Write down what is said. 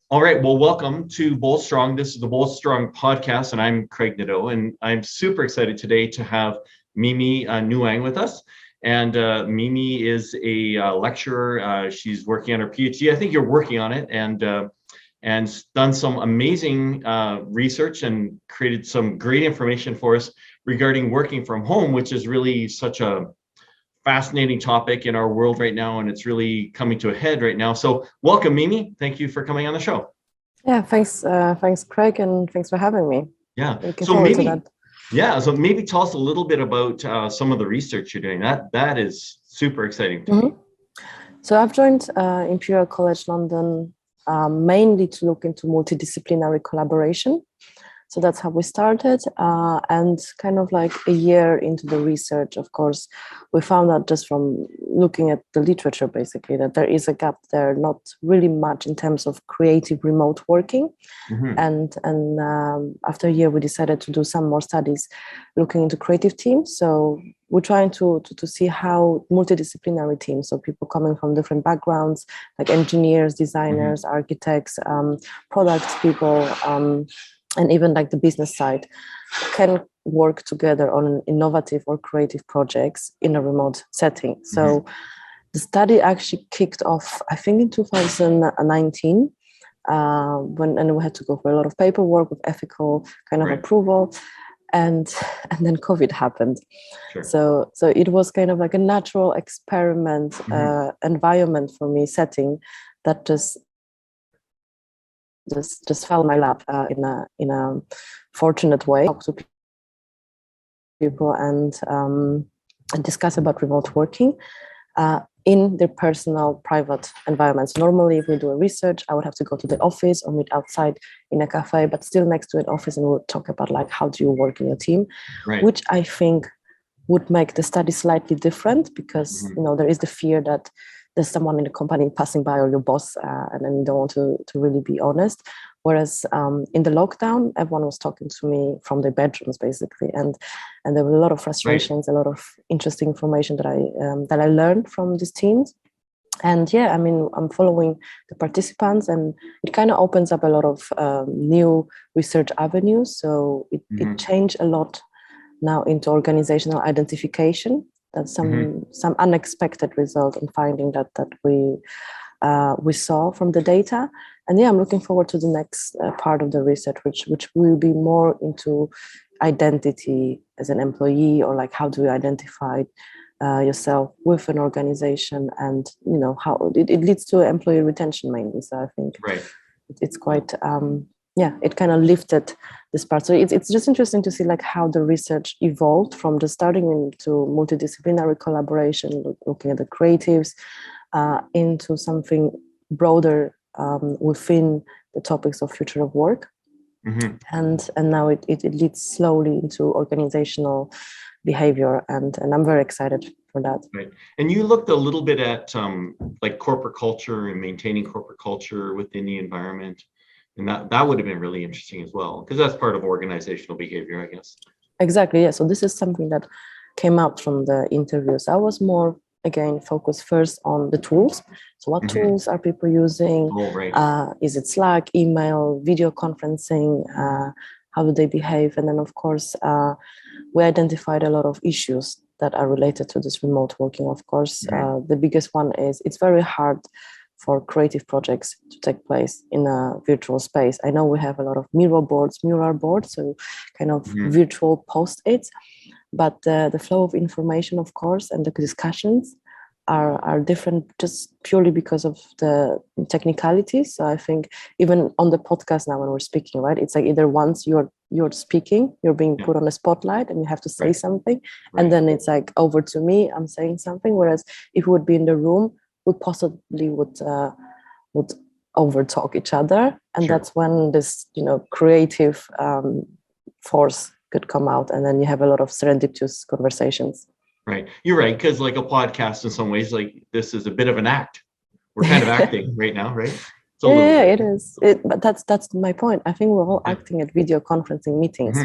All right, well, welcome to Bold Strong. This is the Bold Strong podcast, and I'm Craig Nadeau, and I'm super excited today to have Mimi Nguyen with us. And Mimi is a lecturer. She's working on her PhD. I think you're working on it, and done some amazing research and created some great information for us regarding working from home, which is really such a fascinating topic in our world right now, and it's really coming to a head right now. So welcome, Mimi. Thank you for coming on the show. Yeah, thanks, Craig, and thanks for having me. Yeah. Looking forward to that. Yeah. So maybe tell us a little bit about some of the research you're doing. That is super exciting to me. So I've joined Imperial College London mainly to look into multidisciplinary collaboration. So that's how we started. And kind of like a year into the research, of course, we found out just from looking at the literature, basically, that there is a gap there, not really much in terms of creative remote working. And after a year, we decided to do some more studies looking into creative teams. So we're trying to see how multidisciplinary teams, so people coming from different backgrounds, like engineers, designers, architects, product people, and even like the business side, can work together on innovative or creative projects in a remote setting. So the study actually kicked off, I think, in 2019, and we had to go for a lot of paperwork with ethical kind of approval, and then COVID happened. So it was kind of like a natural experiment environment for me, setting that just fell in my lap in a fortunate way. Talk to people and discuss about remote working in their personal, private environments. Normally, if we do a research, I would have to go to the office or meet outside in a cafe, but still next to an office, and we'll talk about like how do you work in your team, which I think would make the study slightly different, because there is the fear that there's someone in the company passing by, or your boss, and then you don't want to really be honest. Whereas in the lockdown, everyone was talking to me from their bedrooms, basically, and there were a lot of frustrations, a lot of interesting information that I learned from these teams. And yeah, I mean, I'm following the participants, and it kind of opens up a lot of new research avenues. So it changed a lot now into organizational identification. That's some unexpected result and finding that we saw from the data. And yeah, I'm looking forward to the next part of the research, which will be more into identity as an employee, or like how do you identify yourself with an organization, and how it leads to employee retention mainly. So I think it's quite it kind of lifted this part. So it's just interesting to see like how the research evolved from the starting into multidisciplinary collaboration, looking at the creatives, into something broader within the topics of future of work. And now it leads slowly into organizational behavior, and I'm very excited for that. Right. And you looked a little bit at like corporate culture and maintaining corporate culture within the environment. And that would have been really interesting as well, because that's part of organizational behavior, I guess. Exactly, yeah. So this is something that came out from the interviews. I was more, again, focused first on the tools. So what tools are people using? Is it Slack, email, video conferencing? How do they behave? And then, of course, we identified a lot of issues that are related to this remote working. Of course, the biggest one is it's very hard for creative projects to take place in a virtual space. I know we have a lot of mural boards, so kind of virtual post-its, but the flow of information, of course, and the discussions are different just purely because of the technicalities. So I think even on the podcast now when we're speaking, right, it's like either once you're speaking, you're being put on a spotlight and you have to say something, and then it's like over to me, I'm saying something. Whereas if we would be in the room, we possibly would overtalk each other, and that's when this creative force could come out, and then you have a lot of serendipitous conversations. Right, you're right, because like a podcast in some ways, like this is a bit of an act. We're kind of acting right now, right? Yeah, it is. But that's my point. I think we're all acting at video conferencing meetings.